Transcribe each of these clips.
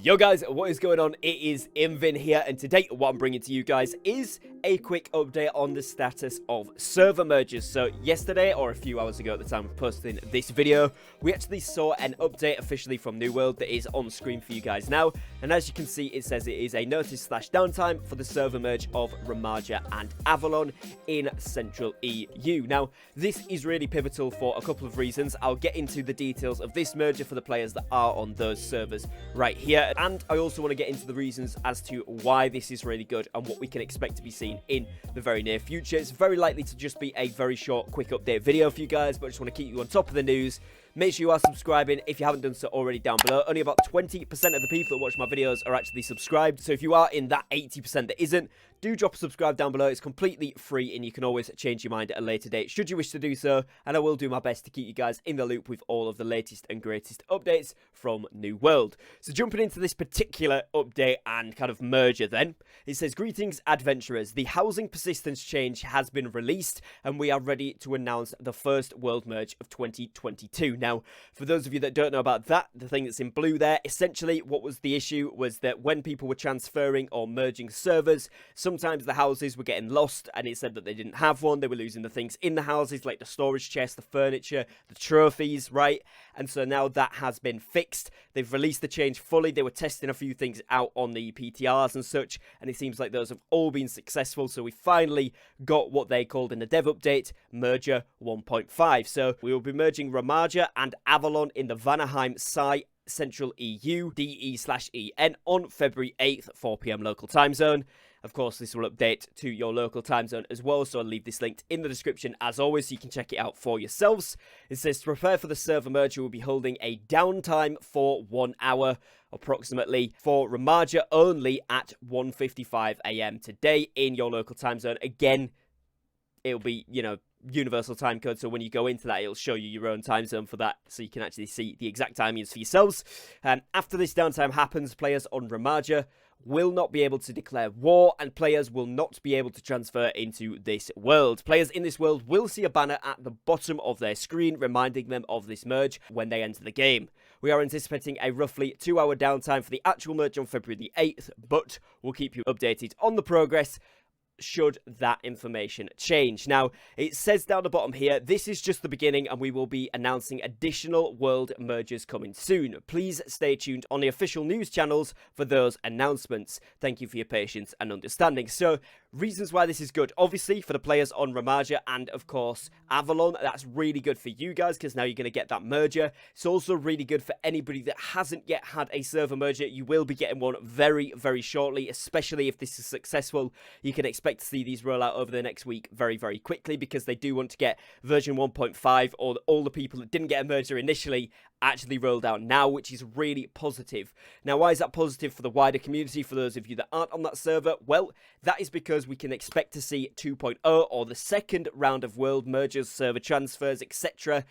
Yo guys, what is going on? It is Invin here, and today what I'm bringing to you guys is a quick update on the status of server merges. So yesterday, or a few hours ago at the time of posting this video, we actually saw an update officially from New World that is on screen for you guys now. And as you can see, it says it is a notice/downtime for the server merge of Ramaja and Avalon in Central EU. Now, this is really pivotal for a couple of reasons. I'll get into the details of this merger for the players that are on those servers right here. And I also want to get into the reasons as to why this is really good and what we can expect to be seen in the very near future. It's very likely to just be a very short, quick update video for you guys, but I just want to keep you on top of the news. Make sure you are subscribing if you haven't done so already down below. Only about 20% of the people that watch my videos are actually subscribed. So if you are in that 80% that isn't, do drop a subscribe down below. It's completely free and you can always change your mind at a later date should you wish to do so. And I will do my best to keep you guys in the loop with all of the latest and greatest updates from New World. So jumping into this particular update and kind of merger then, it says, "Greetings adventurers, the housing persistence change has been released and we are ready to announce the first world merge of 2022. Now, for those of you that don't know about that, the thing that's in blue there, essentially what was the issue was that when people were transferring or merging servers, sometimes the houses were getting lost and it said that they didn't have one. They were losing the things in the houses like the storage chests, the furniture, the trophies, right? And so now that has been fixed. They've released the change fully. They were testing a few things out on the PTRs and such, and it seems like those have all been successful. So we finally got what they called in the dev update, Merger 1.5. So we will be merging Ramaja and Avalon in the Vanaheim site, Central EU, DE/EN on February 8th, 4 PM local time zone. Of course, this will update to your local time zone as well, so I'll leave this linked in the description as always so you can check it out for yourselves. It says, to prepare for the server merge, we'll be holding a downtime for 1 hour approximately for Ramaja only at 1:55 AM today in your local time zone. Again, it'll be, universal time code, so when you go into that it'll show you your own time zone for that, so you can actually see the exact timings for yourselves. After this downtime happens, players on Ramaja will not be able to declare war and players will not be able to transfer into this world. Players in this world will see a banner at the bottom of their screen reminding them of this merge when they enter the game. We are anticipating a roughly 2-hour downtime for the actual merge on February the 8th, but we'll keep you updated on the progress should that information change. Now, it says down the bottom here, this is just the beginning and we will be announcing additional world mergers coming soon. Please stay tuned on the official news channels for those announcements. Thank you for your patience and understanding. So, reasons why this is good. Obviously, for the players on Ramaja and, of course, Avalon, that's really good for you guys because now you're going to get that merger. It's also really good for anybody that hasn't yet had a server merger. You will be getting one very, very shortly, especially if this is successful. You can expect to see these roll out over the next week very, very quickly because they do want to get version 1.5 or all the people that didn't get a merger initially actually rolled out now, which is really positive. Now, why is that positive for the wider community, for those of you that aren't on that server? Well, that is because we can expect to see 2.0 or the second round of world mergers, server transfers, etc.,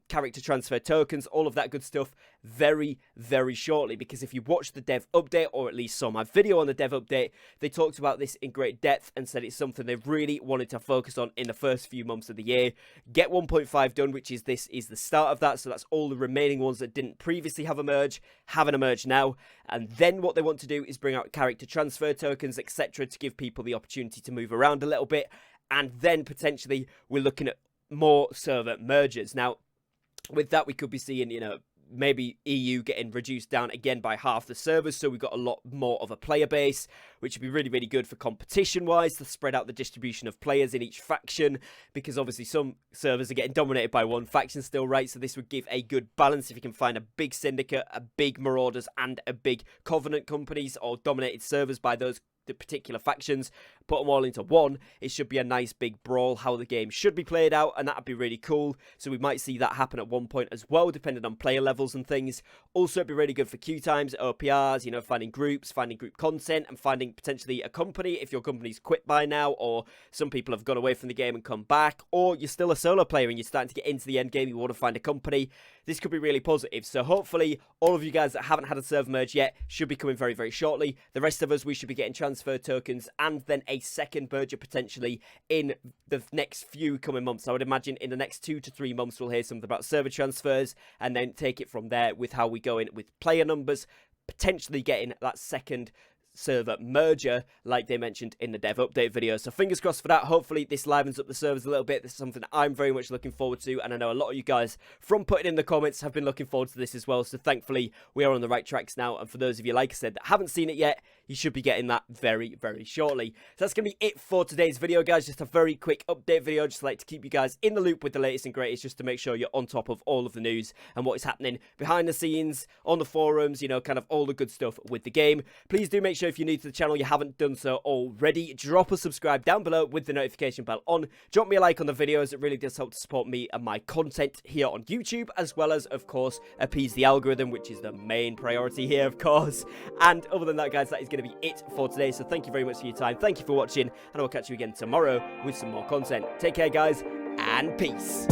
character transfer tokens, all of that good stuff very, very shortly. Because if you watched the dev update, or at least saw my video on the dev update, they talked about this in great depth and said it's something they really wanted to focus on in the first few months of the year. Get 1.5 done, which is this is the start of that. So that's all the remaining ones that didn't previously have a merge, having a merge now. And then what they want to do is bring out character transfer tokens, etc., to give people the opportunity to move around a little bit. And then potentially we're looking at more server mergers. Now, with that, we could be seeing, maybe EU getting reduced down again by half the servers, so we've got a lot more of a player base, which would be really, really good for competition-wise, to spread out the distribution of players in each faction, because obviously some servers are getting dominated by one faction still, right? So this would give a good balance if you can find a big syndicate, a big marauders, and a big covenant companies, or dominated servers by those the particular factions, put them all into one. It should be a nice big brawl how the game should be played out, and that'd be really cool. So we might see that happen at one point as well, depending on player levels and things. Also, it'd be really good for queue times, OPRs, finding groups, finding group content, and finding potentially a company if your company's quit by now, or some people have gone away from the game and come back, or you're still a solo player and you're starting to get into the end game, you want to find a company. This could be really positive. So hopefully all of you guys that haven't had a server merge yet should be coming very, very shortly. The rest of us, we should be getting transfer tokens and then a second merger potentially in the next few coming months. I would imagine in the next 2 to 3 months we'll hear something about server transfers and then take it from there with how we go in with player numbers, potentially getting that second server merger like they mentioned in the dev update video. So fingers crossed for that. Hopefully this livens up the servers a little bit. This is something I'm very much looking forward to, and I know a lot of you guys from putting in the comments have been looking forward to this as well. So thankfully we are on the right tracks now, and for those of you, like I said, that haven't seen it yet, you should be getting that very, very shortly. So that's going to be it for today's video, guys. Just a very quick update video. Just like to keep you guys in the loop with the latest and greatest, just to make sure you're on top of all of the news and what is happening behind the scenes, on the forums, you know, kind of all the good stuff with the game. Please do make sure if you're new to the channel, you haven't done so already, drop a subscribe down below with the notification bell on. Drop me a like on the videos. It really does help to support me and my content here on YouTube, as well as, of course, appease the algorithm, which is the main priority here, of course. And other than that, guys, that is going to be it for today. So thank you very much for your time. Thank you for watching, and I will catch you again tomorrow with some more content. Take care, guys, and peace.